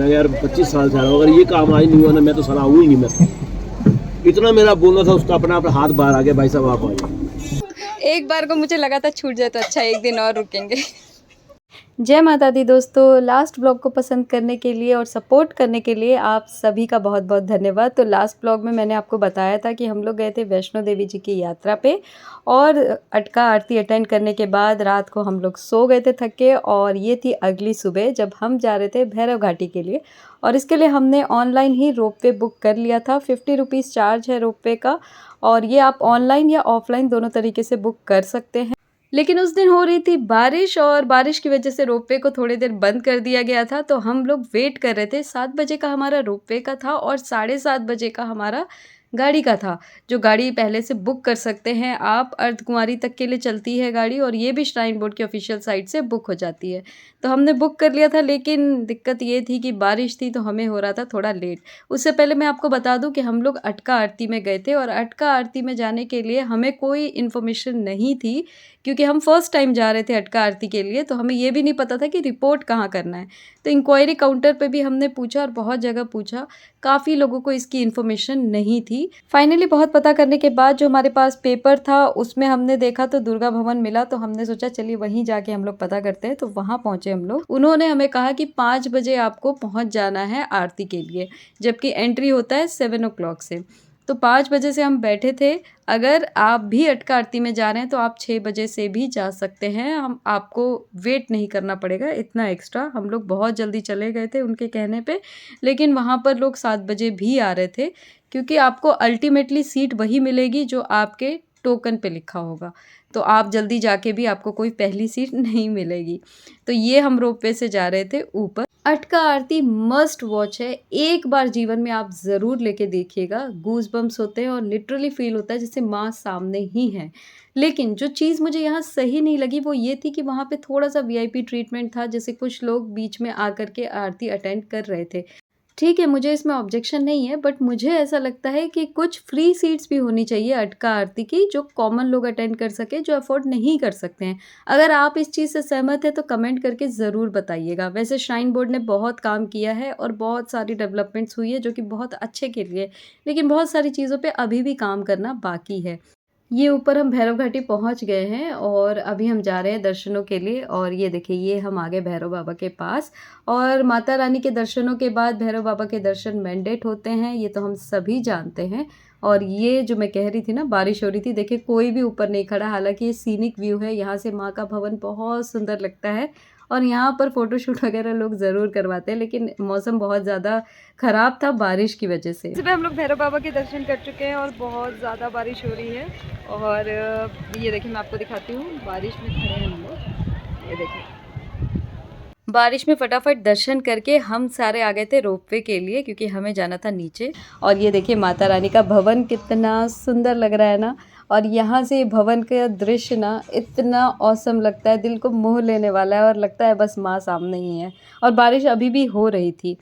यार 25 साल से आ रहा हूँ, अगर ये काम आज नहीं हुआ ना मैं तो साला आऊँ ही नहीं। मैं इतना मेरा बोलना था उसका, अपना हाथ बाहर आ गया, भाई साहब आप आ जाए। एक बार को मुझे लगा था छूट जाए तो अच्छा, एक दिन और रुकेंगे। जय माता दी दोस्तों, लास्ट ब्लॉग को पसंद करने के लिए और सपोर्ट करने के लिए आप सभी का बहुत बहुत धन्यवाद। तो लास्ट ब्लॉग में मैंने आपको बताया था कि हम लोग गए थे वैष्णो देवी जी की यात्रा पे, और अटका आरती अटेंड करने के बाद रात को हम लोग सो गए थे थक के, और ये थी अगली सुबह जब हम जा रहे थे भैरव घाटी के लिए। और इसके लिए हमने ऑनलाइन ही रोपवे बुक कर लिया था। 50 रुपीज़ चार्ज है रोपवे का, और ये आप ऑनलाइन या ऑफलाइन दोनों तरीके से बुक कर सकते हैं। लेकिन उस दिन हो रही थी बारिश, और बारिश की वजह से रोपवे को थोड़ी देर बंद कर दिया गया था। तो हम लोग वेट कर रहे थे। 7 बजे का हमारा रोपवे का था और 7:30 बजे का हमारा गाड़ी का था, जो गाड़ी पहले से बुक कर सकते हैं आप। अर्धकुंवारी तक के लिए चलती है गाड़ी, और ये भी श्राइन बोर्ड की ऑफिशियल साइट से बुक हो जाती है। तो हमने बुक कर लिया था, लेकिन दिक्कत ये थी कि बारिश थी तो हमें हो रहा था थोड़ा लेट। उससे पहले मैं आपको बता दूं कि हम लोग अटका आरती में गए थे, और अटका आरती में जाने के लिए हमें कोई इन्फॉर्मेशन नहीं थी, क्योंकि हम फर्स्ट टाइम जा रहे थे अटका आरती के लिए। तो हमें ये भी नहीं पता था कि रिपोर्ट कहाँ करना है। तो इंक्वायरी काउंटर पे भी हमने पूछा और बहुत जगह पूछा, काफ़ी लोगों को इसकी इन्फॉर्मेशन नहीं थी। फाइनली बहुत पता करने के बाद जो हमारे पास पेपर था उसमें हमने देखा तो दुर्गा भवन मिला। तो हमने सोचा चलिए वहीं जाके हम लोग पता करते हैं। तो वहाँ पहुँचे हम लोग। उन्होंने हमें कहा कि 5 बजे आपको पहुँच जाना है आरती के लिए, जबकि एंट्री होता है 7 o'clock से। तो 5 बजे से हम बैठे थे। अगर आप भी अटका आरती में जा रहे हैं तो आप 6 बजे से भी जा सकते हैं। हम आपको वेट नहीं करना पड़ेगा इतना एक्स्ट्रा। हम लोग बहुत जल्दी चले गए थे उनके कहने पे, लेकिन वहाँ पर लोग 7 बजे भी आ रहे थे, क्योंकि आपको अल्टीमेटली सीट वही मिलेगी जो आपके टोकन पे लिखा होगा। तो आप जल्दी जाके भी आपको कोई पहली सीट नहीं मिलेगी। तो ये हम रोपवे से जा रहे थे ऊपर। अटका आरती मस्ट वॉच है, एक बार जीवन में आप ज़रूर लेके देखिएगा। गूज बम्स होते हैं और लिटरली फील होता है जैसे माँ सामने ही है। लेकिन जो चीज़ मुझे यहाँ सही नहीं लगी वो ये थी कि वहाँ पे थोड़ा सा वीआईपी ट्रीटमेंट था, जैसे कुछ लोग बीच में आकर के आरती अटेंड कर रहे थे। ठीक है, मुझे इसमें ऑब्जेक्शन नहीं है, बट मुझे ऐसा लगता है कि कुछ फ्री सीट्स भी होनी चाहिए अटका आरती की, जो कॉमन लोग अटेंड कर सके, जो अफोर्ड नहीं कर सकते हैं। अगर आप इस चीज़ से सहमत हैं तो कमेंट करके ज़रूर बताइएगा। वैसे श्राइन बोर्ड ने बहुत काम किया है और बहुत सारी डेवलपमेंट्स हुई है जो कि बहुत अच्छे के लिए, लेकिन बहुत सारी चीज़ों पे अभी भी काम करना बाकी है। ये ऊपर हम भैरव घाटी पहुंच गए हैं और अभी हम जा रहे हैं दर्शनों के लिए। और ये देखिए, ये हम आ गए भैरव बाबा के पास। और माता रानी के दर्शनों के बाद भैरव बाबा के दर्शन मैंडेट होते हैं, ये तो हम सभी जानते हैं। और ये जो मैं कह रही थी ना, बारिश हो रही थी, देखिए कोई भी ऊपर नहीं खड़ा। हालांकि ये सीनिक व्यू है, यहाँ से माँ का भवन बहुत सुंदर लगता है, और यहाँ पर फ़ोटोशूट वगैरह लोग ज़रूर करवाते हैं, लेकिन मौसम बहुत ज़्यादा ख़राब था बारिश की वजह से। सुबह हम लोग भैरव बाबा के दर्शन कर चुके हैं और बहुत ज़्यादा बारिश हो रही है। और ये देखिए, मैं आपको दिखाती हूँ, बारिश में खड़े हैं हम लोग। ये देखिए, बारिश में फटाफट दर्शन करके हम सारे आ गए थे रोपवे के लिए, क्योंकि हमें जाना था नीचे। और ये देखिए माता रानी का भवन कितना सुंदर लग रहा है ना। और यहाँ से भवन का दृश्य ना इतना औसम लगता है, दिल को मोह लेने वाला है, और लगता है बस माँ सामने ही है। और बारिश अभी भी हो रही थी।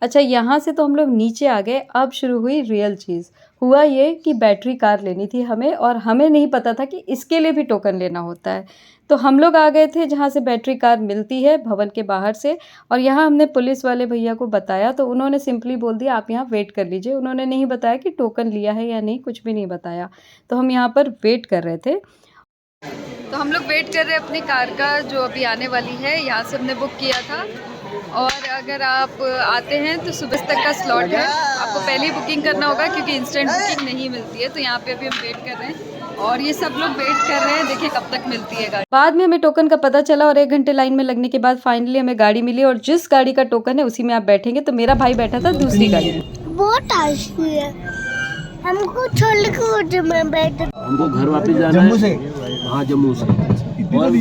अच्छा, यहाँ से तो हम लोग नीचे आ गए। अब शुरू हुई रियल चीज़। हुआ ये कि बैटरी कार लेनी थी हमें, और हमें नहीं पता था कि इसके लिए भी टोकन लेना होता है। तो हम लोग आ गए थे जहाँ से बैटरी कार मिलती है भवन के बाहर से। और यहाँ हमने पुलिस वाले भैया को बताया तो उन्होंने सिंपली बोल दिया आप यहाँ वेट कर लीजिए। उन्होंने नहीं बताया कि टोकन लिया है या नहीं, कुछ भी नहीं बताया। तो हम यहाँ पर वेट कर रहे थे। तो हम लोग वेट कर रहे हैं अपनी कार का, जो अभी आने वाली है। यहाँ से हमने बुक किया था, और अगर आप आते हैं तो सुबह तक का स्लॉट है। आपको पहले ही बुकिंग करना होगा, क्योंकि इंस्टेंट बुकिंग नहीं मिलती है। तो यहाँ पे अभी हम वेट कर रहे हैं, और ये सब लोग वेट कर रहे हैं, देखिए कब तक मिलती है गाड़ी। बाद में हमें टोकन का पता चला, और 1 घंटे लाइन में लगने के बाद फाइनली हमें गाड़ी मिली। और जिस गाड़ी का टोकन है उसी में आप बैठेंगे। तो मेरा भाई बैठा था दूसरी गाड़ी में। बहुत आशी है, हमको छोड़ के में बैठ। हमको घर वापस जाना है। हाँ, जम्मू से। और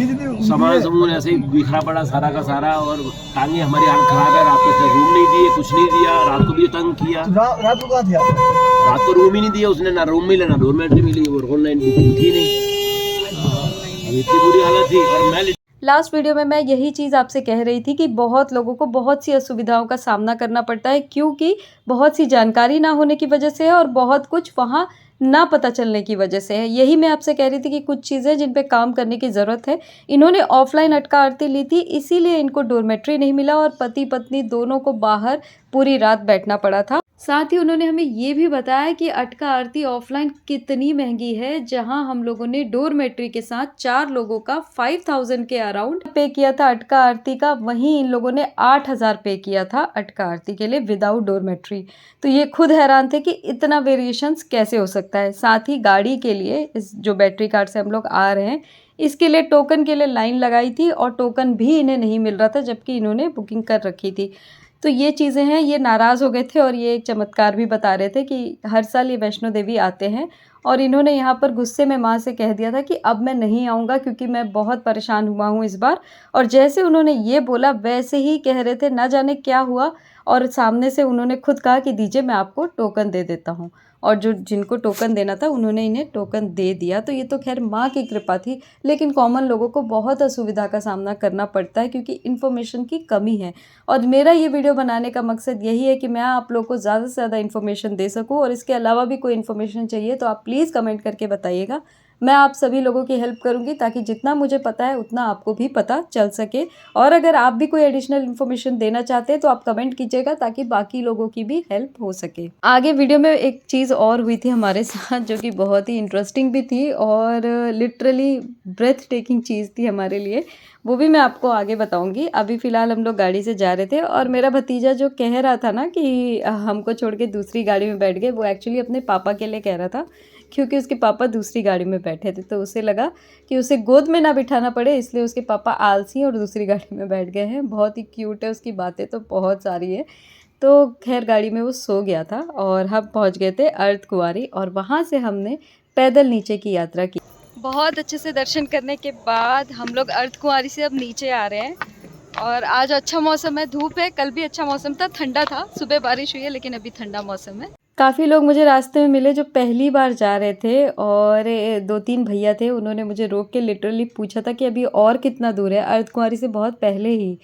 सामान समून ऐसे ही बिखरा पड़ा सारा का सारा, और टांगे हमारी हालत खराब है। रात को रूम नहीं दिए, कुछ नहीं दिया, रात को भी तंग किया। रात को कहाँ था? रात को रूम ही नहीं दिया उसने, ना रूम मिला ना डोरमेट्री मिली, और ऑनलाइन बुकिंग थी नहीं। इतनी बुरी हालत थी। और मैं लास्ट वीडियो में मैं यही चीज़ आपसे कह रही थी कि बहुत लोगों को बहुत सी असुविधाओं का सामना करना पड़ता है, क्योंकि बहुत सी जानकारी ना होने की वजह से है, और बहुत कुछ वहाँ ना पता चलने की वजह से है। यही मैं आपसे कह रही थी कि कुछ चीज़ें जिन पे काम करने की ज़रूरत है। इन्होंने ऑफलाइन अटका आरती ली थी, इसीलिए इनको डॉर्मेट्री नहीं मिला और पति पत्नी दोनों को बाहर पूरी रात बैठना पड़ा था। साथ ही उन्होंने हमें ये भी बताया कि अटका आरती ऑफलाइन कितनी महंगी है, जहां हम लोगों ने डोरमेट्री के साथ 4 लोगों का 5000 के अराउंड पे किया था अटका आरती का, वहीं इन लोगों ने 8000 पे किया था अटका आरती के लिए विदाउट डोरमेट्री। तो ये खुद हैरान थे कि इतना वेरिएशंस कैसे हो सकता है। साथ ही गाड़ी के लिए इस जो बैटरी कार से हम लोग आ रहे हैं, इसके लिए टोकन के लिए लाइन लगाई थी और टोकन भी इन्हें नहीं मिल रहा था, जबकि इन्होंने बुकिंग कर रखी थी। तो ये चीज़ें हैं, ये नाराज़ हो गए थे और ये एक चमत्कार भी बता रहे थे कि हर साल ये वैष्णो देवी आते हैं और इन्होंने यहाँ पर गुस्से में माँ से कह दिया था कि अब मैं नहीं आऊँगा क्योंकि मैं बहुत परेशान हुआ हूँ इस बार। और जैसे उन्होंने ये बोला वैसे ही कह रहे थे ना जाने क्या हुआ, और सामने से उन्होंने खुद कहा कि दीजिए मैं आपको टोकन दे देता हूँ, और जो जिनको टोकन देना था उन्होंने इन्हें टोकन दे दिया। तो ये तो खैर माँ की कृपा थी, लेकिन कॉमन लोगों को बहुत असुविधा का सामना करना पड़ता है क्योंकि इन्फॉर्मेशन की कमी है। और मेरा ये वीडियो बनाने का मकसद यही है कि मैं आप लोगों को ज़्यादा से ज़्यादा इन्फॉर्मेशन दे सकूँ, और इसके अलावा भी कोई इन्फॉर्मेशन चाहिए तो आप प्लीज़ कमेंट करके बताइएगा। मैं आप सभी लोगों की हेल्प करूंगी ताकि जितना मुझे पता है उतना आपको भी पता चल सके। और अगर आप भी कोई एडिशनल इन्फॉर्मेशन देना चाहते हैं तो आप कमेंट कीजिएगा ताकि बाकी लोगों की भी हेल्प हो सके। आगे वीडियो में एक चीज़ और हुई थी हमारे साथ जो कि बहुत ही इंटरेस्टिंग भी थी और लिटरली ब्रेथ टेकिंग चीज़ थी हमारे लिए, वो भी मैं आपको आगे बताऊंगी। अभी फ़िलहाल हम लोग गाड़ी से जा रहे थे और मेरा भतीजा जो कह रहा था ना कि हमको छोड़ के दूसरी गाड़ी में बैठ गए, वो एक्चुअली अपने पापा के लिए कह रहा था क्योंकि उसके पापा दूसरी गाड़ी में बैठे थे, तो उसे लगा कि उसे गोद में ना बिठाना पड़े, इसलिए उसके पापा आलसी और दूसरी गाड़ी में बैठ गए हैं। बहुत ही क्यूट है, उसकी बातें तो बहुत सारी है। तो खैर गाड़ी में वो सो गया था और हम पहुंच गए थे अर्धकुंवारी और वहाँ से हमने पैदल नीचे की यात्रा की। बहुत अच्छे से दर्शन करने के बाद हम लोग अर्धकुंवारी से अब नीचे आ रहे हैं और आज अच्छा मौसम है, धूप है। कल भी अच्छा मौसम था, ठंडा था, सुबह बारिश हुई है लेकिन अभी ठंडा मौसम है। काफ़ी लोग मुझे रास्ते में मिले जो पहली बार जा रहे थे और 2-3 भैया थे, उन्होंने मुझे रोक के लिटरली पूछा था कि अभी और कितना दूर है, अर्धकुंवारी से बहुत पहले ही।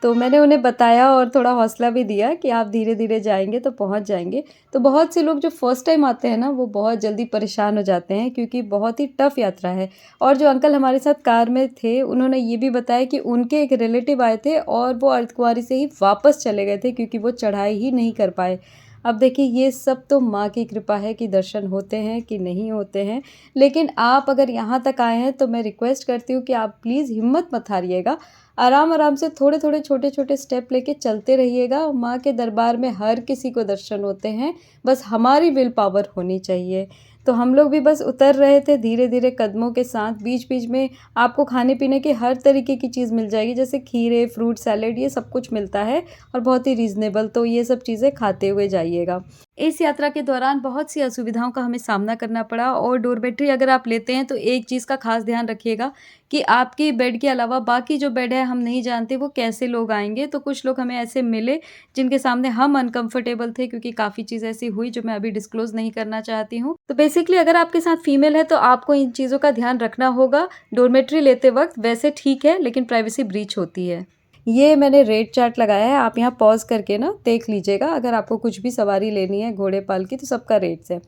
तो मैंने उन्हें बताया और थोड़ा हौसला भी दिया कि आप धीरे धीरे जाएंगे तो पहुंच जाएंगे। तो बहुत से लोग जो फर्स्ट टाइम आते हैं ना वो बहुत जल्दी परेशान हो जाते हैं क्योंकि बहुत ही टफ़ यात्रा है। और जो अंकल हमारे साथ कार में थे उन्होंने ये भी बताया कि उनके एक रिलेटिव आए थे और वो अर्धकुंवारी से ही वापस चले गए थे क्योंकि वो चढ़ाई ही नहीं कर पाए। अब देखिए ये सब तो माँ की कृपा है कि दर्शन होते हैं कि नहीं होते हैं, लेकिन आप अगर यहाँ तक आए हैं तो मैं रिक्वेस्ट करती हूँ कि आप प्लीज़ हिम्मत मत हारिएगा। आराम आराम से थोड़े थोड़े छोटे छोटे स्टेप लेके चलते रहिएगा। माँ के दरबार में हर किसी को दर्शन होते हैं, बस हमारी विल पावर होनी चाहिए। तो हम लोग भी बस उतर रहे थे धीरे धीरे कदमों के साथ। बीच बीच में आपको खाने पीने की हर तरीके की चीज़ मिल जाएगी, जैसे खीरे, फ्रूट सैलेड, ये सब कुछ मिलता है और बहुत ही रीज़नेबल। तो ये सब चीज़ें खाते हुए जाइएगा। इस यात्रा के दौरान बहुत सी असुविधाओं का हमें सामना करना पड़ा और डोरमेट्री अगर आप लेते हैं तो एक चीज़ का खास ध्यान रखिएगा कि आपके बेड के अलावा बाकी जो बेड है हम नहीं जानते वो कैसे लोग आएंगे। तो कुछ लोग हमें ऐसे मिले जिनके सामने हम अनकंफर्टेबल थे क्योंकि काफ़ी चीज़ ऐसी हुई जो मैं अभी डिस्क्लोज नहीं करना चाहती हूँ। तो बेसिकली अगर आपके साथ फीमेल है तो आपको इन चीज़ों का ध्यान रखना होगा डोरमेट्री लेते वक्त। वैसे ठीक है लेकिन प्राइवेसी ब्रीच होती है। ये मैंने रेट चार्ट लगाया है, आप यहाँ पॉज करके ना देख लीजिएगा। अगर आपको कुछ भी सवारी लेनी है घोड़े पाल की तो सबका रेट्स है।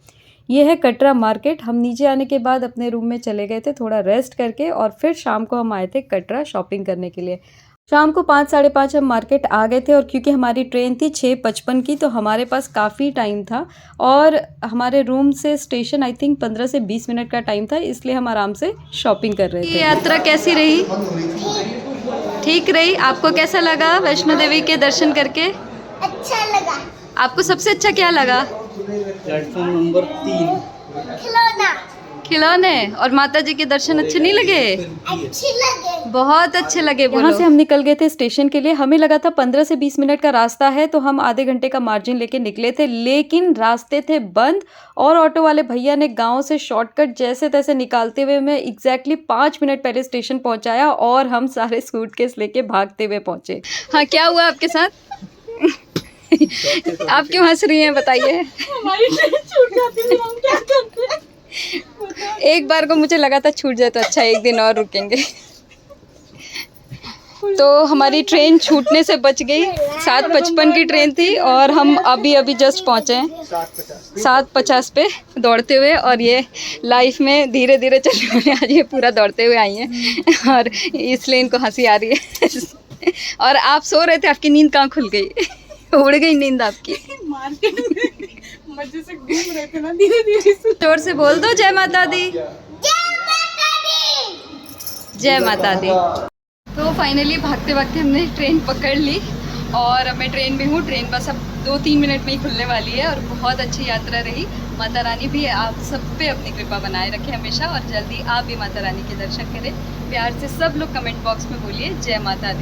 ये है कटरा मार्केट। हम नीचे आने के बाद अपने रूम में चले गए थे थोड़ा रेस्ट करके और फिर शाम को हम आए थे कटरा शॉपिंग करने के लिए। शाम को 5 साढ़े 5 हम मार्केट आ गए थे और क्योंकि हमारी ट्रेन थी 6:55 की तो हमारे पास काफ़ी टाइम था और हमारे रूम से स्टेशन आई थिंक 15 से 20 मिनट का टाइम था, इसलिए हम आराम से शॉपिंग कर रहे थे। ये यात्रा कैसी रही? ठीक रही। आपको कैसा लगा वैष्णो देवी के दर्शन करके? अच्छा लगा। आपको सबसे अच्छा क्या लगा? प्लेटफॉर्म नंबर 3 खिलौने। और माता जी के दर्शन अच्छे नहीं लगे? अच्छी लगे। बहुत अच्छे लगे। यहाँ से हम निकल गए थे स्टेशन के लिए। हमें लगा था 15 से 20 मिनट का रास्ता है तो हम आधे घंटे का मार्जिन लेके निकले थे, लेकिन रास्ते थे बंद और ऑटो वाले भैया ने गांव से शॉर्टकट जैसे तैसे निकालते हुए मैं एग्जैक्टली 5 मिनट पहले स्टेशन पहुंचाया और हम सारे सूटकेस लेके भागते हुए पहुंचे। हाँ, क्या हुआ आपके साथ? आप क्यों हंस रही हैं बताइए? हमारी ट्रेन छूट जाती है, हम क्या करते हैं? एक बार को मुझे लगा था छूट जाए तो अच्छा, एक दिन और रुकेंगे। तो हमारी ट्रेन छूटने से बच गई। 7:55 की ट्रेन थी और हम अभी अभी जस्ट पहुँचे हैं 7:50 पे दौड़ते हुए। और ये लाइफ में धीरे धीरे चलने वाले आज ये पूरा दौड़ते हुए आई हैं और इसलिए इनको हंसी आ रही है। और आप सो रहे थे, आपकी नींद कहाँ खुल गई? उड़ गई नींद आपकी। मार्केट में मजे से घूम रहे थे ना, धीरे धीरे जोर से बोल दो जय माता दी। जय माता दी। तो फाइनली भागते भागते हमने ट्रेन पकड़ ली और अब मैं ट्रेन में हूँ। ट्रेन बस अब 2-3 मिनट में ही खुलने वाली है और बहुत अच्छी यात्रा रही। माता रानी भी आप सब पे अपनी कृपा बनाए रखे हमेशा और जल्दी आप भी माता रानी के दर्शन करें। प्यार से सब लोग कमेंट बॉक्स में बोलिए जय माता दी।